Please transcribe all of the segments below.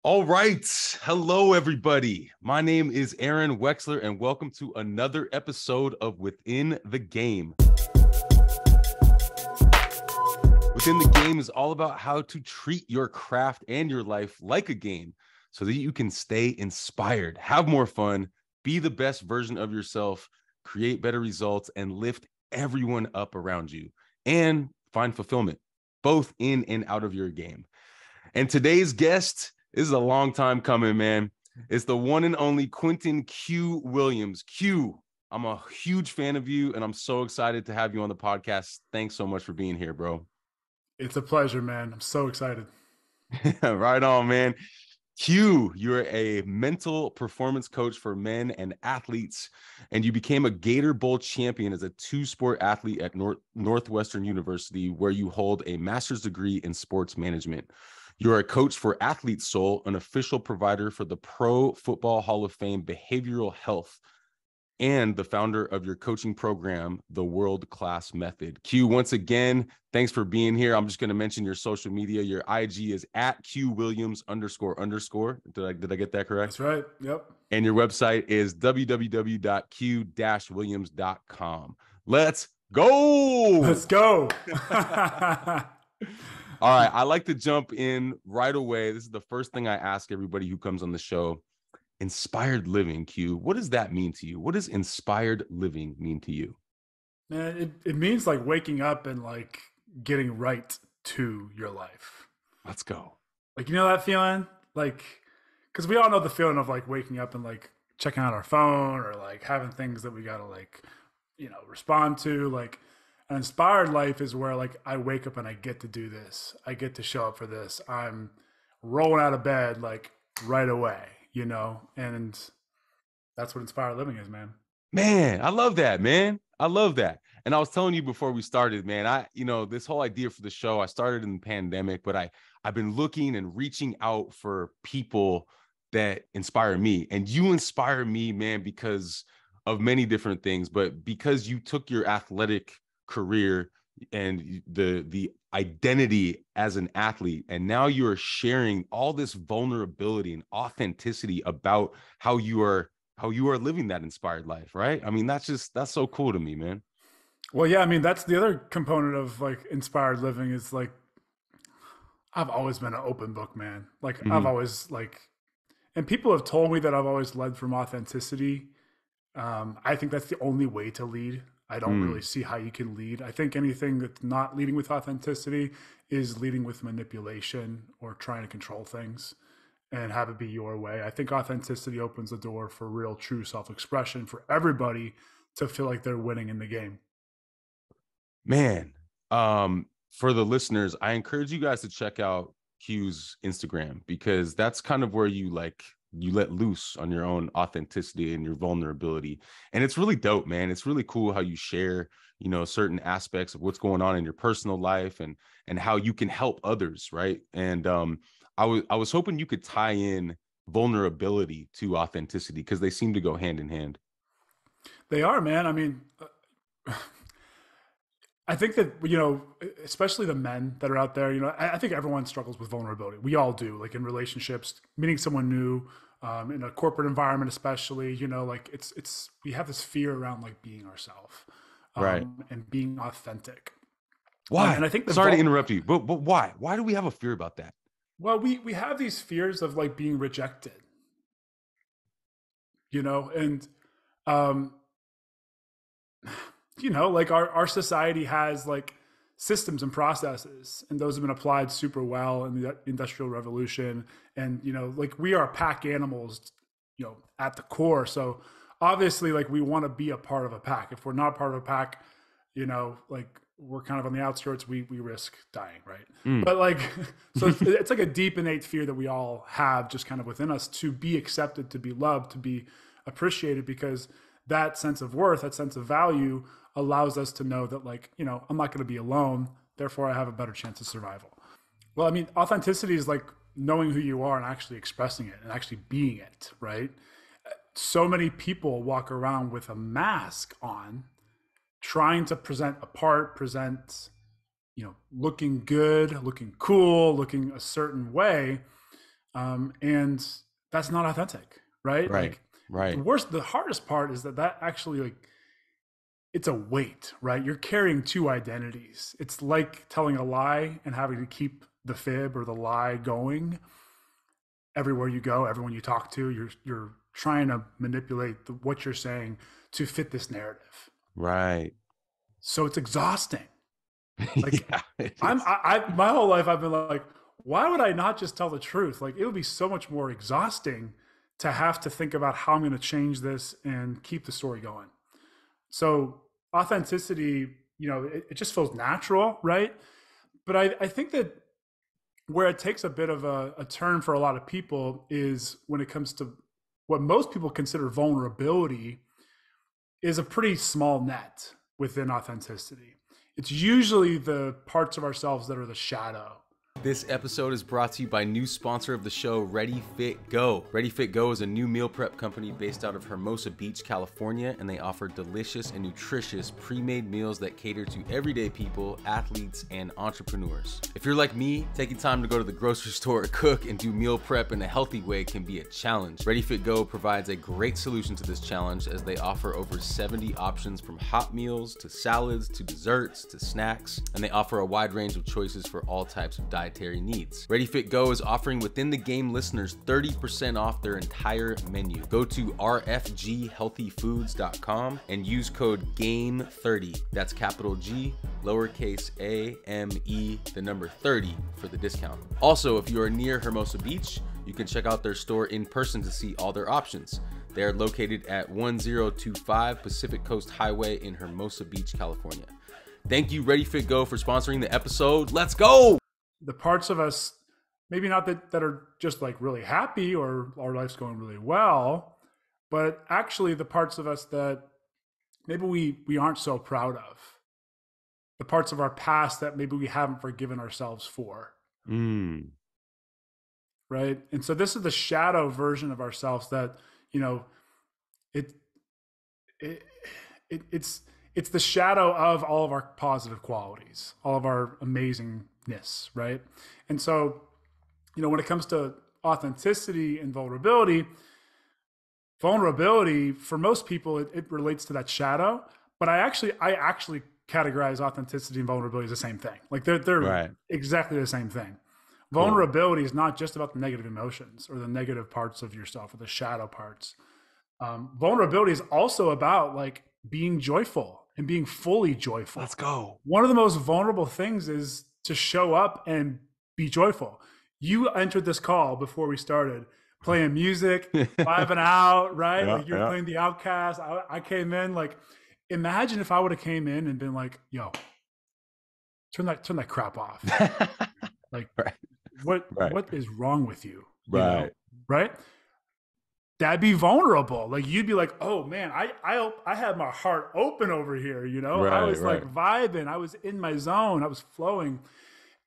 All right. Hello, everybody. My name is Aaron Wexler, and welcome to another episode of Within the Game. Within the Game is all about how to treat your craft and your life like a game so that you can stay inspired, have more fun, be the best version of yourself, create better results, and lift everyone up around you and find fulfillment, both in and out of your game. And today's guest is a long time coming, man. It's the one and only Quentin Q Williams. Q, I'm a huge fan of you, and I'm so excited to have you on the podcast. Thanks so much for being here, bro. It's a pleasure, man. I'm so excited. Right on, man. Q, you're a mental performance coach for men and athletes, and you became a Gator Bowl champion as a two-sport athlete at Northwestern University, where you hold a master's degree in sports management. You're a coach for Athlete Soul, an official provider for the Pro Football Hall of Fame Behavioral Health, and the founder of your coaching program, the World Class Method. Q, once again, thanks for being here. I'm just going to mention your social media. Your IG is at QWilliams__. Did I get that correct? That's right. Yep. And your website is www.q-williams.com. Let's go. Let's go. All right. I like to jump in right away. This is the first thing I ask everybody who comes on the show. Inspired living, Q. What does that mean to you? What does inspired living mean to you? Man, it means like waking up and like getting right to your life. Let's go. Like, you know that feeling? Like, because we all know the feeling of like waking up and like checking out our phone or like having things that we got to like, respond to. Like, an inspired life is where like I wake up and I get to do this. I get to show up for this. I'm rolling out of bed like right away, and that's what inspired living is, man. Man, I love that, man. I love that. And I was telling you before we started, man, this whole idea for the show, I started in the pandemic, but I've been looking and reaching out for people that inspire me. And you inspire me, man, because of many different things, but because you took your athletic career and the identity as an athlete, and now you are sharing all this vulnerability and authenticity about how you are living that inspired life, right? I mean, that's so cool to me, man. Well, yeah, I mean, that's the other component of like inspired living is like I've always been an open book, man. Like I've Mm-hmm. always like, and people have told me that I've always led from authenticity. I think that's the only way to lead. I don't really Mm. see how you can lead. I think anything that's not leading with authenticity is leading with manipulation or trying to control things and have it be your way. I think authenticity opens the door for real, true self expression for everybody to feel like they're winning in the game. Man, for the listeners, I encourage you guys to check out Q's Instagram, because that's kind of where you let loose on your own authenticity and your vulnerability. And it's really dope, man. It's really cool how you share, certain aspects of what's going on in your personal life and how you can help others, right? And I was hoping you could tie in vulnerability to authenticity, because they seem to go hand in hand. They are, man. I mean, I think that, especially the men that are out there, I think everyone struggles with vulnerability. We all do, like in relationships, meeting someone new, in a corporate environment, especially, like we have this fear around like being ourselves, Right. and being authentic. And Why? I think Sorry to interrupt you, but why? Why do we have a fear about that? well, we have these fears of like being rejected, and, um, like our society has like systems and processes, and those have been applied super well in the industrial revolution. And, like we are pack animals, at the core. So obviously, like we want to be a part of a pack. If we're not part of a pack, like we're kind of on the outskirts, we risk dying, right? Mm. But like, so it's like a deep innate fear that we all have just kind of within us to be accepted, to be loved, to be appreciated, because that sense of worth, that sense of value allows us to know that like, I'm not going to be alone. Therefore I have a better chance of survival. Well, I mean, authenticity is like knowing who you are and actually expressing it and actually being it, right? So many people walk around with a mask on, trying to present a part, looking good, looking cool, looking a certain way. And that's not authentic, right? Right. Like Right. the hardest part is that actually like it's a weight, right? You're carrying two identities. It's like telling a lie and having to keep the fib or the lie going everywhere you go, everyone you talk to. You're trying to manipulate what you're saying to fit this narrative. Right. So it's exhausting. Like Yeah, it is. my whole life I've been like, why would I not just tell the truth? Like it would be so much more exhausting to have to think about how I'm going to change this and keep the story going. So authenticity, it just feels natural, right? But I think that where it takes a bit of a turn for a lot of people is when it comes to what most people consider vulnerability is a pretty small net within authenticity. It's usually the parts of ourselves that are the shadow. This episode is brought to you by new sponsor of the show, Ready Fit Go. Ready Fit Go is a new meal prep company based out of Hermosa Beach, California, and they offer delicious and nutritious pre-made meals that cater to everyday people, athletes, and entrepreneurs. If you're like me, taking time to go to the grocery store, cook, and do meal prep in a healthy way can be a challenge. Ready Fit Go provides a great solution to this challenge as they offer over 70 options from hot meals to salads to desserts to snacks, and they offer a wide range of choices for all types of dietary needs. Ready Fit Go is offering Within the Game listeners 30% off their entire menu. Go to rfghealthyfoods.com and use code GAME30. That's capital G, lowercase a, M-E, the number 30 for the discount. Also, if you are near Hermosa Beach, you can check out their store in person to see all their options. They are located at 1025 Pacific Coast Highway in Hermosa Beach, California. Thank you, Ready Fit Go, for sponsoring the episode. Let's go! The parts of us, maybe not that are just like really happy or our life's going really well, but actually the parts of us that maybe we aren't so proud of, the parts of our past that maybe we haven't forgiven ourselves for. Right. And so this is the shadow version of ourselves that, it, it, it's the shadow of all of our positive qualities, all of our amazingness, right? And so, when it comes to authenticity and vulnerability for most people, it relates to that shadow. But I actually categorize authenticity and vulnerability as the same thing. Like they're Right. exactly the same thing. Cool. Vulnerability is not just about the negative emotions or the negative parts of yourself or the shadow parts. Vulnerability is also about like being joyful and being fully joyful. Let's go. One of the most vulnerable things is to show up and be joyful. You entered this call before we started playing music, vibing out, right? Yeah, like you're playing the Outcast. I came in like, imagine if I would have came in and been like, yo, turn that crap off. Like, right. what is wrong with you? Right. Right? That'd be vulnerable. Like you'd be like, oh man, I had my heart open over here, Right, I was right. like vibing, I was in my zone, I was flowing.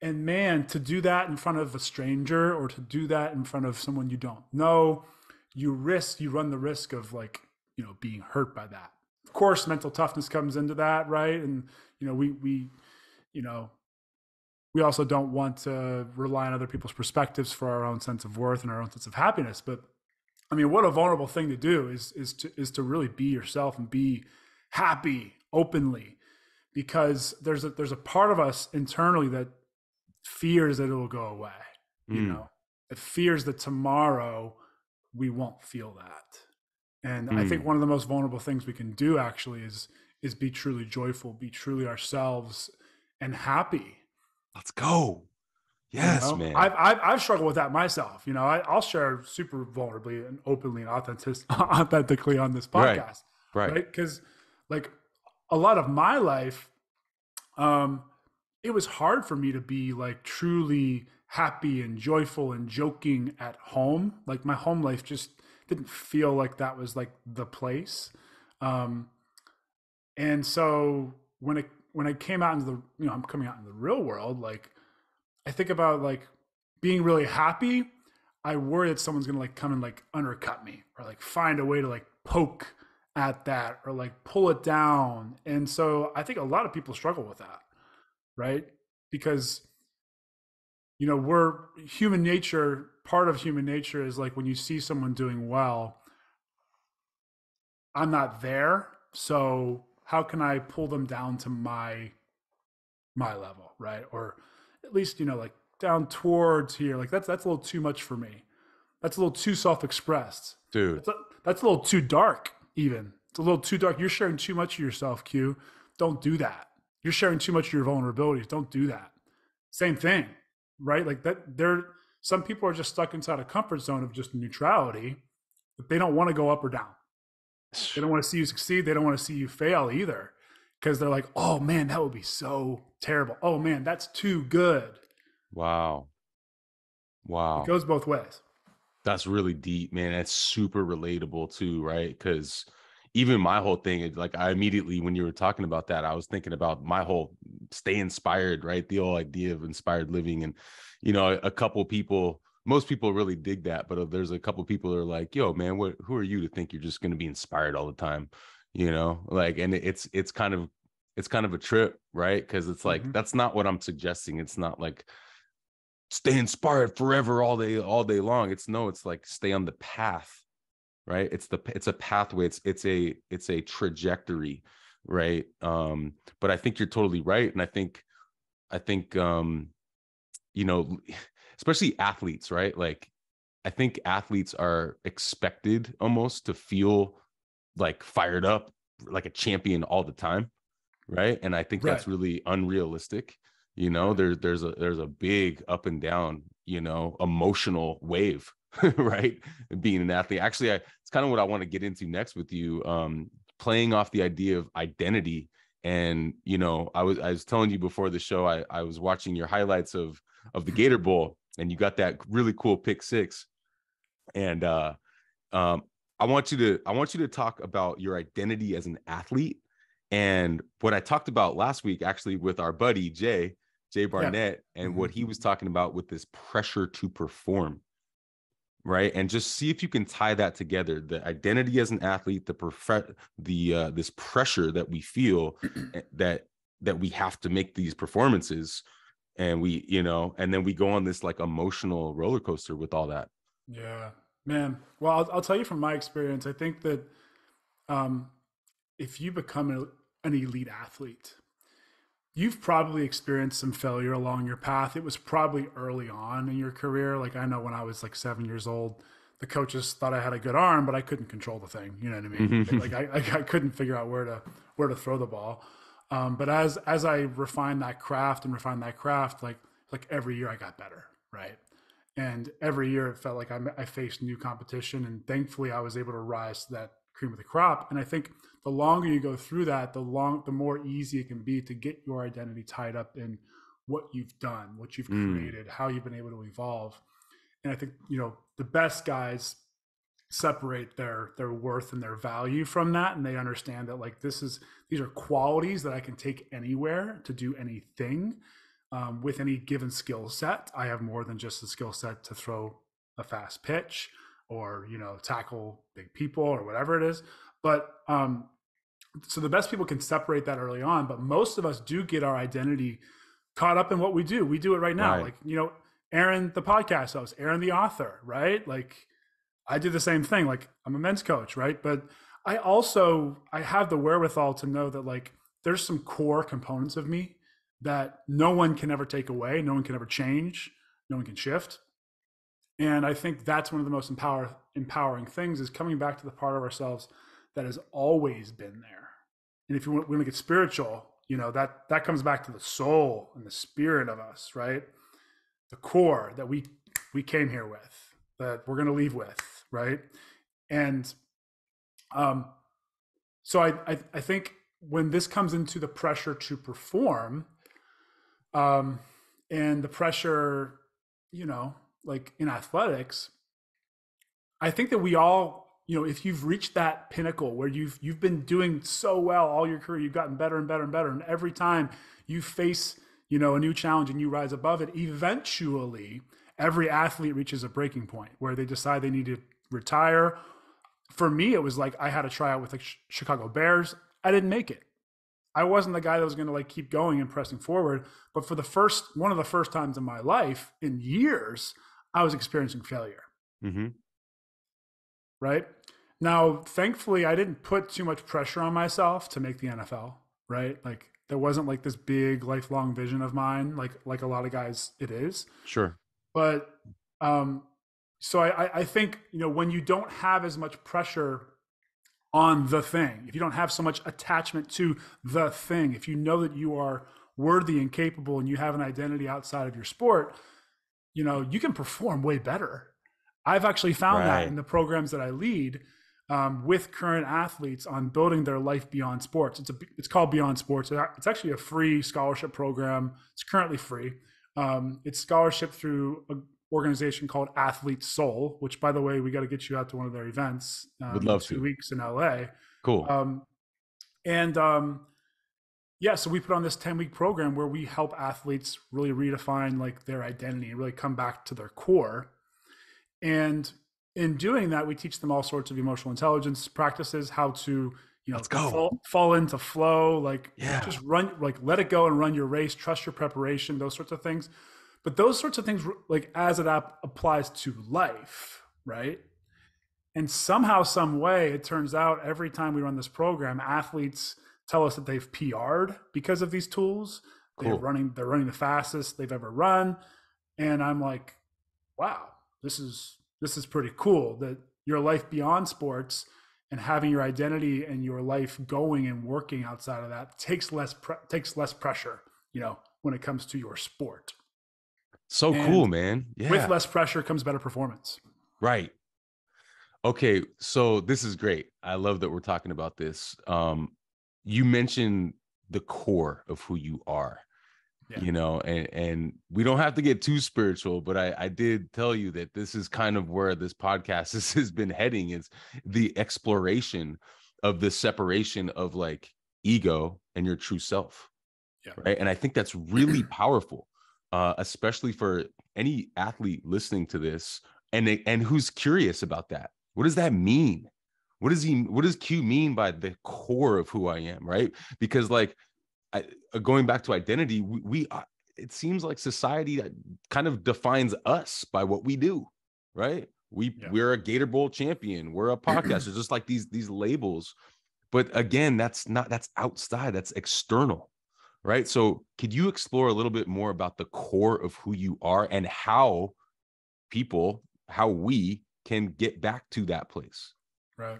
And man, to do that in front of a stranger or to do that in front of someone you don't know, you run the risk of like, being hurt by that. Of course, mental toughness comes into that, right? And we also don't want to rely on other people's perspectives for our own sense of worth and our own sense of happiness. But I mean, what a vulnerable thing to do is to really be yourself and be happy openly, because there's a part of us internally that fears that it will go away. It fears that tomorrow we won't feel that. And I think one of the most vulnerable things we can do actually is be truly joyful, be truly ourselves, and happy. Let's go. Yes, man. I've struggled with that myself. I'll share super vulnerably and openly and authentically on this podcast, Right. Because like a lot of my life, it was hard for me to be like truly happy and joyful and joking at home. Like my home life just didn't feel like that was like the place. And so when I came out into I'm coming out in the real world, like I think about like being really happy. I worry that someone's going to like come and like undercut me or like find a way to like poke at that or like pull it down. And so I think a lot of people struggle with that, right? Because, we're human nature part of human nature is like when you see someone doing well, I'm not there, so how can I pull them down to my level, right? Or at least, like down towards here. Like that's a little too much for me. That's a little too self-expressed. Dude. That's a little too dark, even. It's a little too dark. You're sharing too much of yourself, Q. Don't do that. You're sharing too much of your vulnerabilities. Don't do that. Same thing, right? Like that some people are just stuck inside a comfort zone of just neutrality, but they don't want to go up or down. They don't want to see you succeed. They don't want to see you fail either. Because they're like, oh man, that would be so terrible. Oh man, that's too good. Wow. It Wow. goes both ways. That's really deep, man. That's super relatable too, right? Because even my whole thing is like, I immediately, when you were talking about that, I was thinking about my whole stay inspired, right? The whole idea of inspired living. And, a couple people, most people really dig that, but there's a couple people that are like, yo, man, who are you to think you're just going to be inspired all the time? Like, and it's kind of a trip, right? Because it's like, that's not what I'm suggesting. It's not like, stay inspired forever all day long. It's like stay on the path, right? It's a pathway. It's a trajectory, right? But I think you're totally right. And I think especially athletes, right? Like I think athletes are expected almost to feel like fired up like a champion all the time, right? And I think Right. that's really unrealistic. Right. There's a big up and down, emotional wave, right? Being an athlete. Actually, it's kind of what I want to get into next with you, playing off the idea of identity. And I was telling you before the show, I was watching your highlights of the Gator Bowl, and you got that really cool pick six. And um, I want you to talk about your identity as an athlete. And what I talked about last week, actually, with our buddy Jay Yeah. Barnett, and what he was talking about with this pressure to perform, right? And just see if you can tie that together: the identity as an athlete, this pressure that we feel that we have to make these performances, and and then we go on this like emotional roller coaster with all that. Yeah, man. Well, I'll tell you from my experience. I think that um, if you become an elite athlete, you've probably experienced some failure along your path. It was probably early on in your career. Like I know when I was like 7 years old, the coaches thought I had a good arm, but I couldn't control the thing. You know what I mean? Like I couldn't figure out where to throw the ball. But as I refined that craft and refined that craft, like every year I got better, right? And every year it felt like I faced new competition, and thankfully I was able to rise to that cream of the crop. And I think the longer you go through that, the more easy it can be to get your identity tied up in what you've done, what you've created, how you've been able to evolve. And I think the best guys separate their worth and their value from that, and they understand that like these are qualities that I can take anywhere to do anything. With any given skill set, I have more than just the skill set to throw a fast pitch or tackle big people or whatever it is. But so the best people can separate that early on. But most of us do get our identity caught up in what we do. We do it right now. Right. Like Aaron, the podcast host, Aaron, the author, right? Like I do the same thing. Like I'm a men's coach, right? But I have the wherewithal to know that like there's some core components of me that no one can ever take away, no one can ever change, no one can shift. And I think that's one of the most empowering things is coming back to the part of ourselves that has always been there. And if you want to get spiritual, that comes back to the soul and the spirit of us, right? The core that we came here with, that we're going to leave with, right? And so I think when this comes into the pressure to perform, and the pressure, like in athletics, I think that we all, if you've reached that pinnacle where you've been doing so well all your career, you've gotten better and better and better, and every time you face, a new challenge and you rise above it, eventually every athlete reaches a breaking point where they decide they need to retire. For me, it was like I had to try out with the Chicago Bears. I didn't make it. I wasn't the guy that was going to like keep going and pressing forward. But for one of the first times in my life in years, I was experiencing failure. Mm-hmm. Right now, thankfully, I didn't put too much pressure on myself to make the NFL. Right, like there wasn't like this big lifelong vision of mine, like a lot of guys it is. Sure. But um, so I think when you don't have as much pressure on the thing, if you don't have so much attachment to the thing, if you know that you are worthy and capable and you have an identity outside of your sport, you can perform way better. I've actually found that Right. in the programs that I lead with current athletes on building their life beyond sports. It's called Beyond Sports. It's actually a free scholarship program. It's currently free. It's scholarship through an organization called Athlete Soul, which, by the way, we got to get you out to one of their events Would in love 2 weeks to. in LA. Cool. Um, and yeah, so we put on this 10-week program where we help athletes really redefine like their identity and really come back to their core. And in doing that, we teach them all sorts of emotional intelligence practices, how to, Let's go. fall into flow, like Yeah. just run, like let it go and run your race, trust your preparation, those sorts of things. But those sorts of things, like as it applies to life, right? And somehow, some way, it turns out every time we run this program, athletes tell us that they've PR'd because of these tools. Cool. They're running the fastest they've ever run. And I'm like, wow, this is pretty cool that your life beyond sports and having your identity and your life going and working outside of that takes less pressure, when it comes to your sport. So cool, And man. with Yeah. less pressure comes better performance. Right. Okay. So this is great. I love that we're talking about this. You mentioned the core of who you are, Yeah. and we don't have to get too spiritual, but I did tell you that this is kind of where this podcast has been heading, is the exploration of the separation of like ego and your true self. Yeah. Right. And I think that's really powerful, especially for any athlete listening to this and who's curious about that. What does that mean? What does Q mean by the core of who I am? Right. Because like going back to identity, we it seems like society kind of defines us by what we do. Right. Yeah. We're a Gator Bowl champion. We're a podcast. It's just like these labels. But again, that's outside, that's external. Right. So could you explore a little bit more about the core of who you are and how we can get back to that place? Right.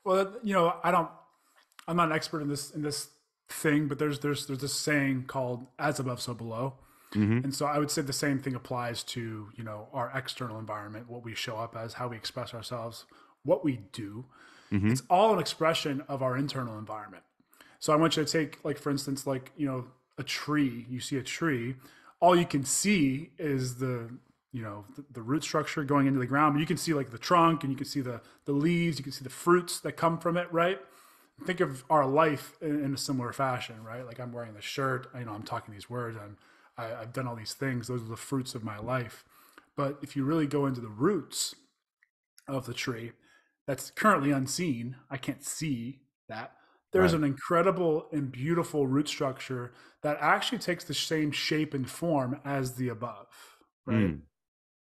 Well, I'm not an expert in this thing, but there's this saying called "as above, so below," Mm-hmm. and so I would say the same thing applies to our external environment, what we show up as, how we express ourselves, what we do. Mm-hmm. It's all an expression of our internal environment. So I want you to take, like, for instance, like, a tree. You see a tree, all you can see is the root structure going into the ground, but you can see like the trunk, and you can see the leaves, you can see the fruits that come from it, right? Think of our life in a similar fashion, right? Like I'm wearing this shirt, I'm talking these words, I've done all these things. Those are the fruits of my life. But if you really go into the roots of the tree, that's currently unseen, I can't see that. There's Right. an incredible and beautiful root structure that actually takes the same shape and form as the above, right? Mm.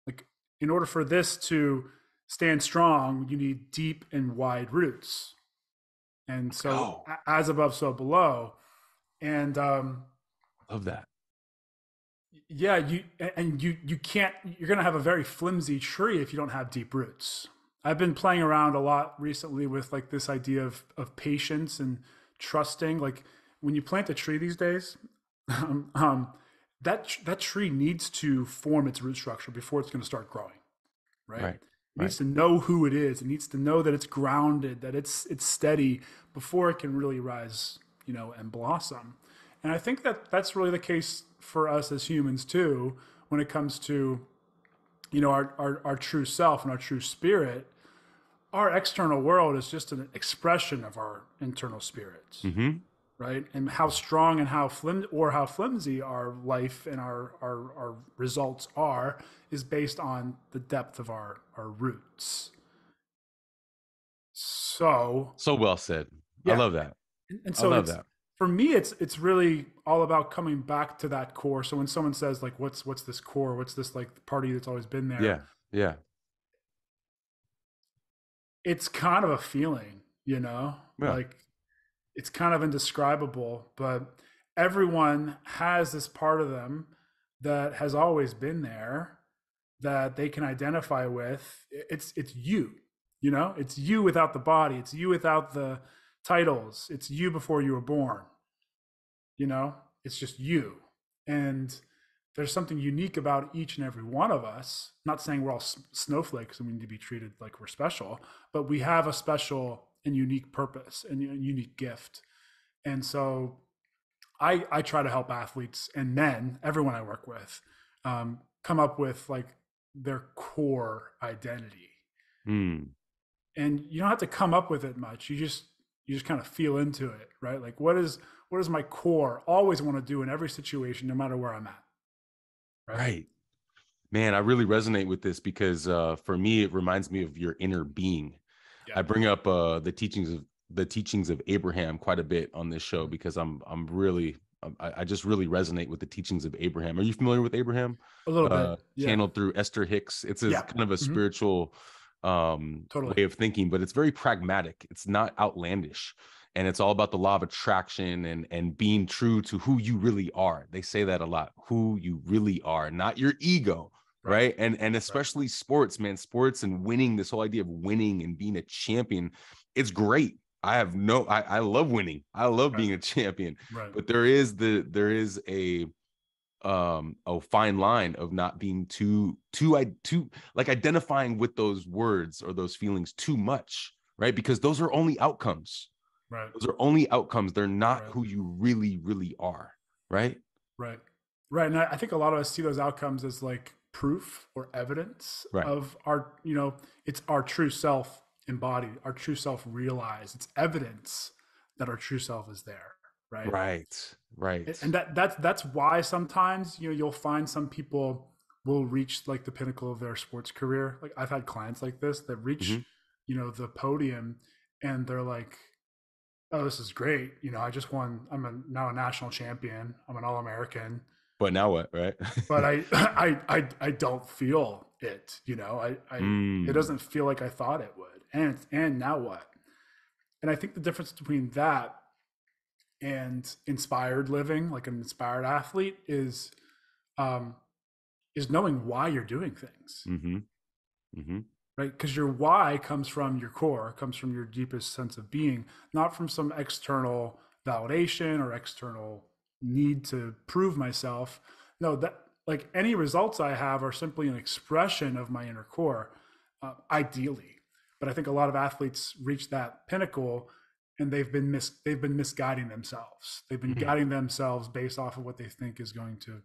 Like, in order for this to stand strong, you need deep and wide roots. And Let's so, go. as above, so below. And Love that. yeah, you can't. You're going to have a very flimsy tree if you don't have deep roots. I've been playing around a lot recently with like this idea of patience and trusting. Like when you plant a tree these days, um, that tree needs to form its root structure before it's going to start growing, right? Right. It Right. needs to know who it is. It needs to know that it's grounded, that it's steady before it can really rise, and blossom. And I think that that's really the case for us as humans too, when it comes to our true self and our true spirit. Our external world is just an expression of our internal spirits, Mm-hmm. right? And how strong and how flimsy our life and our results are is based on the depth of our roots. So So well said. I yeah, love that. and I so love it's that. For me, it's really all about coming back to that core. So when someone says like, what's this core? What's this like party that's always been there? Yeah. Yeah. It's kind of a feeling, Yeah. like it's kind of indescribable, but everyone has this part of them that has always been there that they can identify with. It's you, it's you without the body. It's you without the titles. It's you before you were born. you know it's just you. And there's something unique about each and every one of us. I'm not saying we're all snowflakes and we need to be treated like we're special, but we have a special and unique purpose and a unique gift. And so I try to help athletes and men, everyone I work with, come up with like their core identity. Mm. And you don't have to come up with it much. You just kind of feel into it, right? Like what is my core always want to do in every situation, no matter where I'm at, right? Right. Man, I really resonate with this because for me, it reminds me of your inner being. Yeah. I bring up the teachings of Abraham quite a bit on this show because I'm really I just really resonate with the teachings of Abraham. Are you familiar with Abraham? A little bit. Yeah. Channeled through Esther Hicks. It's a Yeah. kind of a Hmm. spiritual Totally. way of thinking, but it's very pragmatic. It's not outlandish. And it's all about the law of attraction and being true to who you really are. They say that a lot, who you really are, not your ego, Right. right? And Right. especially sports, man, sports and winning, this whole idea of winning and being a champion, it's great. I love winning. I love Right. being a champion. Right. But there is a fine line of not being too like identifying with those words or those feelings too much, right? Because those are only outcomes. Right. Those are only outcomes. They're not Right. who you really, really are, right? Right. Right. And I think a lot of us see those outcomes as like proof or evidence Right. of our, it's our true self embodied, our true self realized. It's evidence that our true self is there. Right. Right. Right. And that's why sometimes, you'll find some people will reach like the pinnacle of their sports career. Like I've had clients like this that reach, Hmm. the podium, and they're like, oh, this is great. I just won. Now a national champion. I'm an All-American, But now what, right? but I don't feel it. It Mm. doesn't feel like I thought it would. And now what? And I think the difference between that and inspired living, like an inspired athlete, um, is knowing why you're doing things, Hmm. Hmm. right? Because your why comes from your core, comes from your deepest sense of being, not from some external validation or external need to prove myself. No, that like any results I have are simply an expression of my inner core, ideally. But I think a lot of athletes reach that pinnacle and they've been misguiding themselves. They've been Mm. guiding themselves based off of what they think is going to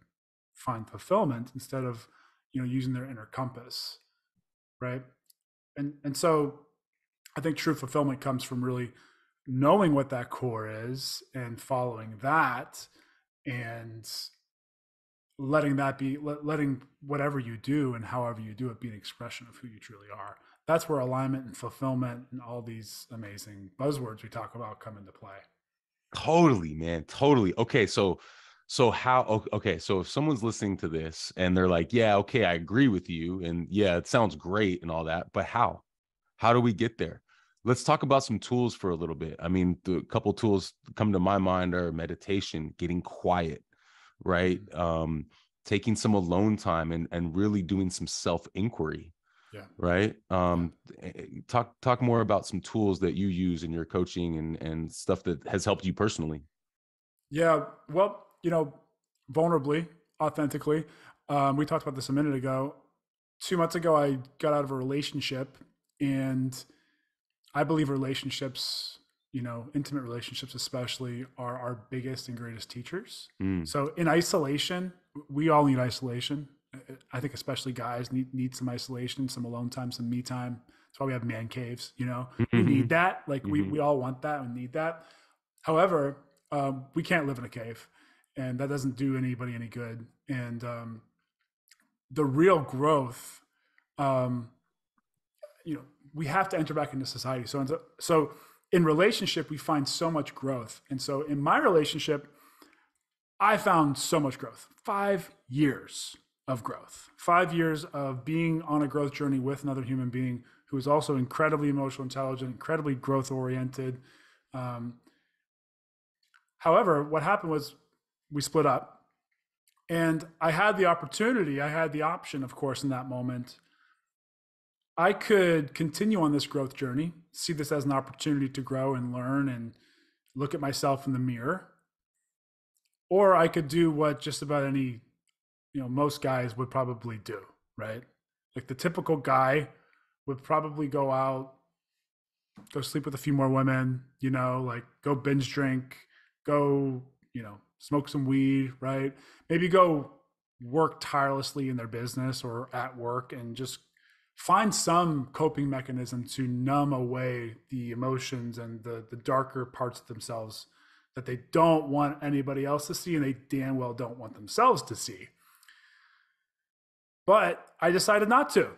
find fulfillment instead of using their inner compass, right? And so I think true fulfillment comes from really knowing what that core is and following that, and letting whatever you do and however you do it be an expression of who you truly are. That's where alignment and fulfillment and all these amazing buzzwords we talk about come into play. Totally, man. Totally. Okay, so how okay, so if someone's listening to this and they're like, "Yeah, okay, I agree with you and yeah, it sounds great and all that, but how? How do we get there?" Let's talk about some tools for a little bit. I mean, the couple tools come to my mind are meditation, getting quiet, right? Mm-hmm. Taking some alone time and really doing some self-inquiry, Yeah. right? Yeah. Talk more about some tools that you use in your coaching and stuff that has helped you personally. Yeah. Well, vulnerably, authentically. We talked about this a minute ago. 2 months ago, I got out of a relationship, and I believe relationships, intimate relationships especially, are our biggest and greatest teachers. Mm. So in isolation, we all need isolation. I think especially guys need some isolation, some alone time, some me time. That's why we have man caves. We need Hmm. that. Like we Hmm. we all want that and need that. However, we can't live in a cave, and that doesn't do anybody any good. And the real growth, um, we have to enter back into society. So in relationship, we find so much growth. And so in my relationship, I found so much growth. 5 years of growth, 5 years of being on a growth journey with another human being who is also incredibly emotional intelligent, incredibly growth oriented. Um, However, what happened was we split up, and I had the opportunity, I had the option, of course, in that moment. I could continue on this growth journey, see this as an opportunity to grow and learn and look at myself in the mirror, or I could do what just about any, most guys would probably do, right? Like the typical guy would probably go out, go sleep with a few more women, like go binge drink, go, smoke some weed, right? Maybe go work tirelessly in their business or at work and just find some coping mechanism to numb away the emotions and the darker parts of themselves that they don't want anybody else to see and they damn well don't want themselves to see. But I decided not to.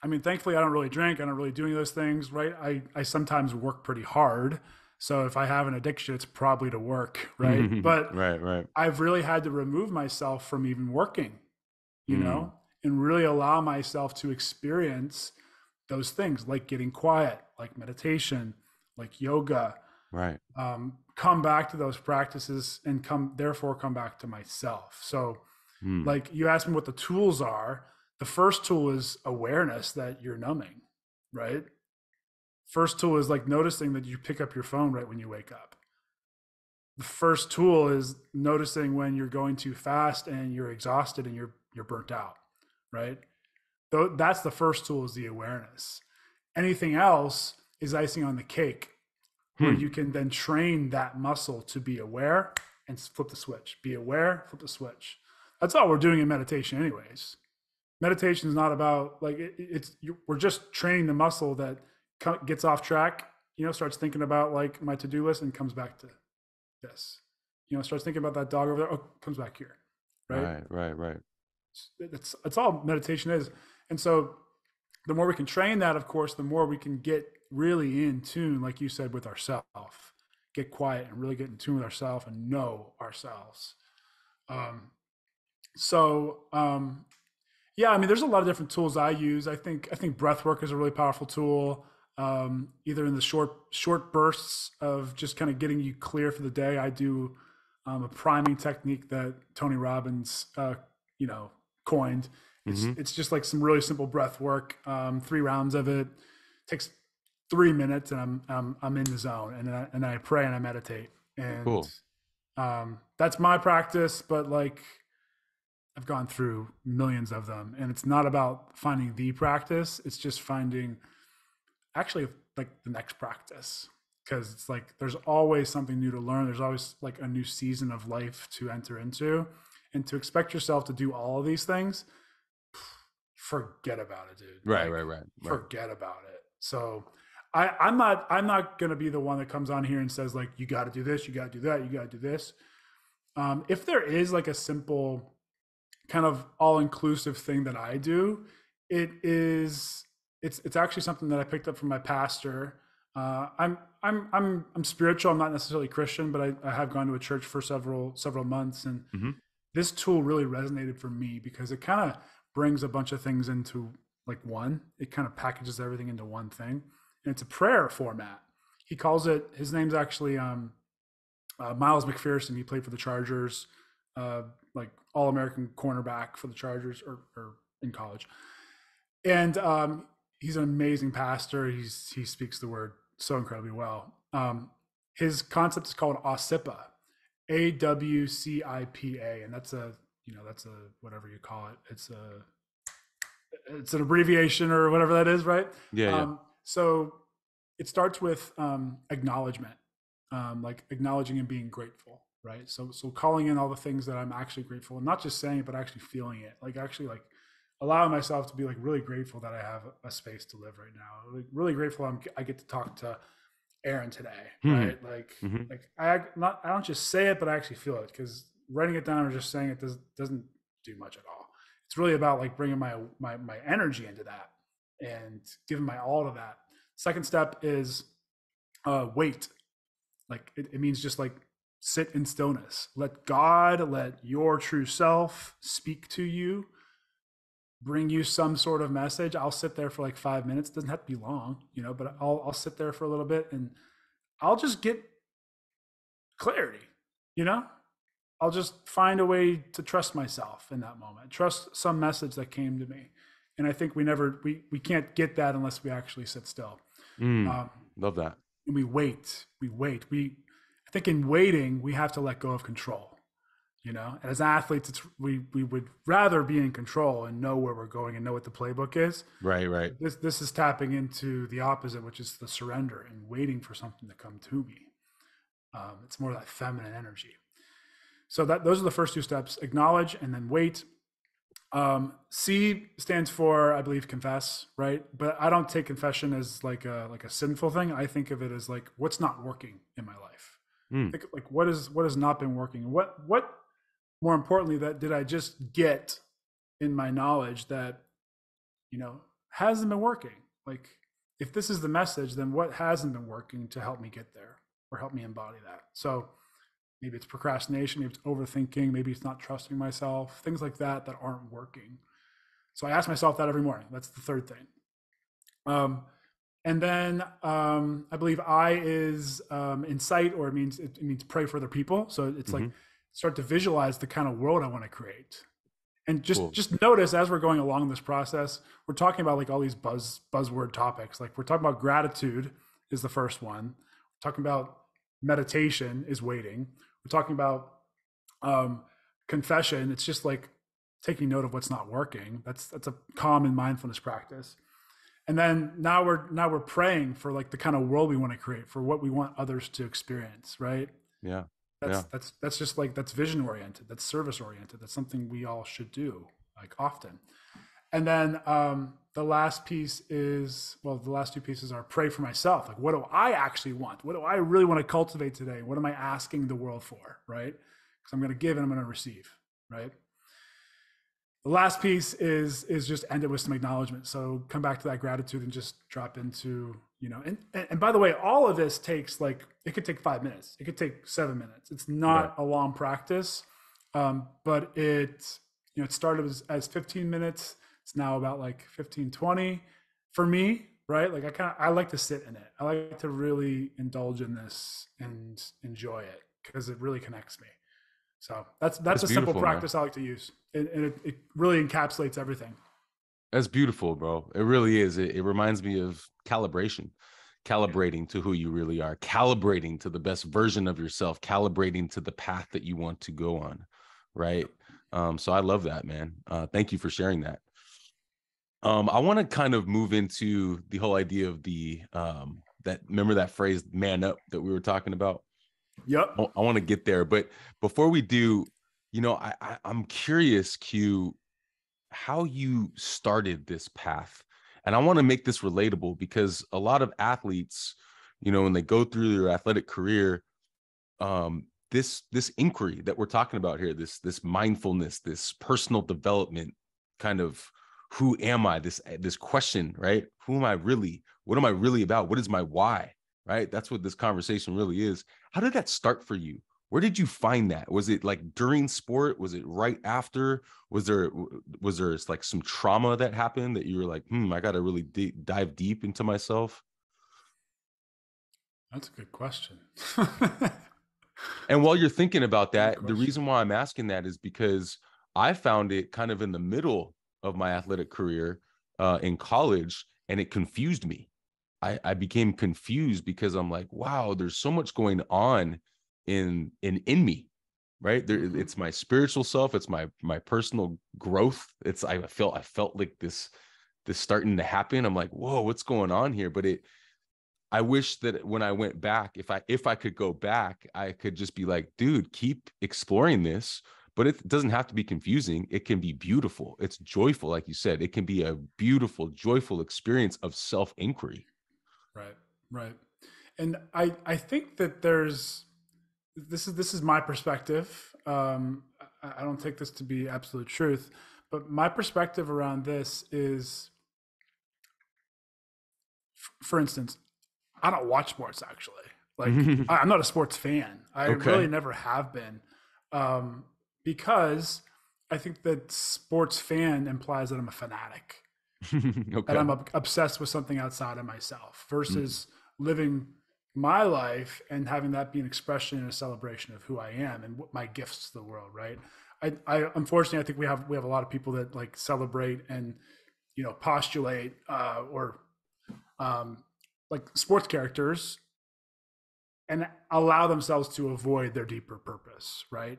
I mean, thankfully, I don't really drink. I don't really do any of those things, right? I sometimes work pretty hard. So if I have an addiction, it's probably to work, right? But right. I've really had to remove myself from even working, Mm. and really allow myself to experience those things like getting quiet, like meditation, like yoga, Right. come back to those practices and therefore come back to myself. So Mm. like you asked me what the tools are. The first tool is awareness that you're numbing, right? First tool is like noticing that you pick up your phone right when you wake up. The first tool is noticing when you're going too fast and you're exhausted and you're burnt out, right? That's the first tool, is the awareness. Anything else is icing on the cake, where Hmm. you can then train that muscle to be aware and flip the switch. Be aware, flip the switch. That's all we're doing in meditation anyways. Meditation is not about like we're just training the muscle that gets off track, starts thinking about like my to-do list and comes back to this, starts thinking about that dog over there, oh, comes back here, right? Right. That's all meditation is. And so the more we can train that, of course, the more we can get really in tune, like you said, with ourselves, get quiet and really get in tune with ourselves and know ourselves. um, so yeah, I mean, there's a lot of different tools I use. I think breath work is a really powerful tool. Either in the short bursts of just kind of getting you clear for the day. I do a priming technique that Tony Robbins, coined. It's Mm-hmm. it's just like some really simple breath work. 3 rounds of it takes 3 minutes, and I'm in the zone, and I pray and I meditate, and Cool. that's my practice. But like I've gone through millions of them, and it's not about finding the practice. It's just finding actually like the next practice, because it's like there's always something new to learn. There's always like a new season of life to enter into, and to expect yourself to do all of these things, forget about it, dude. Like Right. forget about it. So I'm not going to be the one that comes on here and says like, you got to do this, you got to do that, you got to do this. If there is like a simple kind of all-inclusive thing that I do, it's actually something that I picked up from my pastor. I'm spiritual. I'm not necessarily Christian, but I have gone to a church for several months, and Mm-hmm. this tool really resonated for me because it kind of brings a bunch of things into like one. It kind of packages everything into one thing, and it's a prayer format. He calls it. His name's actually Miles McPherson. He played for the Chargers, like All-American cornerback for the Chargers, or in college. And he's an amazing pastor. He speaks the word so incredibly well. His concept is called AWCIPA, AWCIPA, and that's a whatever you call it. It's an abbreviation or whatever that is, right? Yeah. So it starts with acknowledgement, like acknowledging and being grateful, right? So calling in all the things that I'm actually grateful, and not just saying it, but actually feeling it, like actually like allowing myself to be like really grateful that I have a space to live right now. Like really grateful I get to talk to Aaron today, Hmm. right? Like Mm-hmm. like I don't just say it, but I actually feel it, because writing it down or just saying it doesn't do much at all. It's really about like bringing my energy into that and giving my all to that. Second step is Wait. Like it means just like sit in stillness. Let God, let your true self speak to you, bring you some sort of message. I'll sit there for like 5 minutes. It doesn't have to be long, but I'll sit there for a little bit and I'll just get clarity, you know? I'll just find a way to trust myself in that moment. Trust some message that came to me. And I think we can't get that unless we actually sit still. Mm, Um, love that. and we wait. I think in waiting, we have to let go of control. And as athletes, we would rather be in control and know where we're going and know what the playbook is. Right, right. This is tapping into the opposite, which is the surrender and waiting for something to come to me. It's more that feminine energy. So those are the first two steps: acknowledge and then wait. C stands for, I believe, confess, right? But I don't take confession as like a sinful thing. I think of it as like what's not working in my life. Mm, Think of like what has not been working. What more importantly that did I just get in my knowledge that hasn't been working? Like if this is the message, then what hasn't been working to help me get there or help me embody that? So maybe it's procrastination, maybe it's overthinking, maybe it's not trusting myself, things like that aren't working. So I ask myself that every morning. That's the third thing. And then I believe I is insight, or it means pray for other people. So it's like hmm. start to visualize the kind of world I want to create. And just Cool. just notice as we're going along this process, we're talking about like all these buzzword topics. Like we're talking about gratitude is the first one. We're talking about meditation is waiting. We're talking about confession. It's just like taking note of what's not working. That's a common mindfulness practice. And then now we're praying for like the kind of world we want to create, for what we want others to experience, right? Yeah. That's Yeah. that's that's just like that's vision oriented, that's service oriented, that's something we all should do like often. And then the last piece is, well, the last two pieces are pray for myself. Like, what do I actually want? What do I really want to cultivate today? What am I asking the world for? Right? Because I'm going to give and I'm going to receive. Right? The last piece is just end it with some acknowledgement. So come back to that gratitude and just drop into, and by the way, all of this takes like, it could take 5 minutes. It could take 7 minutes. It's Right. not a long practice. But it started as 15 minutes. It's now about like 15, 20 for me, right? Like I like to sit in it. I like to really indulge in this and enjoy it because it really connects me. So that's That's a simple beautiful, man. practice I like to use, and it really encapsulates everything. That's beautiful, bro. It really is. It reminds me of calibration, calibrating to who you really are, calibrating to the best version of yourself, calibrating to the path that you want to go on. Right. So I love that, man. Thank you for sharing that. I want to kind of move into the whole idea of the that, remember that phrase "man up" that we were talking about. Yep. I want to get there, but before we do, I'm curious, Q, how you started this path. And I want to make this relatable because a lot of athletes, when they go through their athletic career, this inquiry that we're talking about here, this mindfulness, this personal development kind of, who am I? This question, right? Who am I really? What am I really about? What is my why? Right? That's what this conversation really is. How did that start for you? Where did you find that? Was it like during sport? Was it right after? Was there like some trauma that happened that you were like, I got to really dive deep into myself? That's a good question. And while you're thinking about Good that, the question. reason why I'm asking that is because I found it kind of in the middle of my athletic career in college, and it confused me. I became confused because I'm like, wow, there's so much going on in me, right? There, Mm-hmm. it's my spiritual self, it's my personal growth. I felt like this starting to happen. I'm like, whoa, what's going on here? But I wish that when I went back, if I could go back, I could just be like, dude, keep exploring this. But it doesn't have to be confusing. It can be beautiful. It's joyful, like you said. It can be a beautiful, joyful experience of self-inquiry. Right. Right. And I think that this is my perspective. I don't take this to be absolute truth, but my perspective around this is, for instance, I don't watch sports actually. Like I'm not a sports fan. I really Okay. never have been, because I think that sports fan implies that I'm a fanatic, that Okay. I'm obsessed with something outside of myself Mm. versus living my life and having that be an expression and a celebration of who I am and what my gifts to the world. Right. I unfortunately, I think we have a lot of people that like celebrate and, postulate, or um, like sports characters and allow themselves to avoid their deeper purpose, right?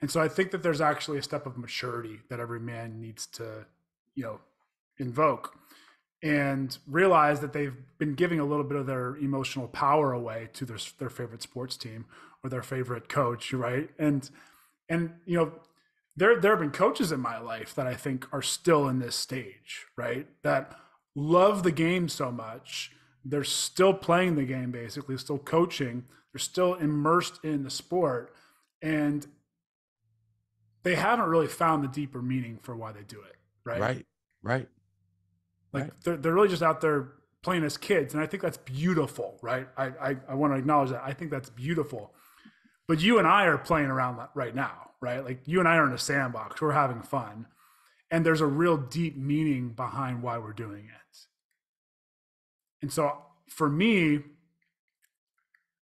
And so I think that there's actually a step of maturity that every man needs to, you know, invoke and realize that they've been giving a little bit of their emotional power away to their favorite sports team or their favorite coach, right? And there have been coaches in my life that I think are still in this stage, right? That love the game so much. They're still playing the game, basically, still coaching. They're still immersed in the sport. And they haven't really found the deeper meaning for why they do it, right? Right. Right. Right. Like they're really just out there playing as kids. And I think that's beautiful, right? I want to acknowledge that. I think that's beautiful. But you and I are playing around right now, right? Like you and I are in a sandbox. We're having fun. And there's a real deep meaning behind why we're doing it. And so for me,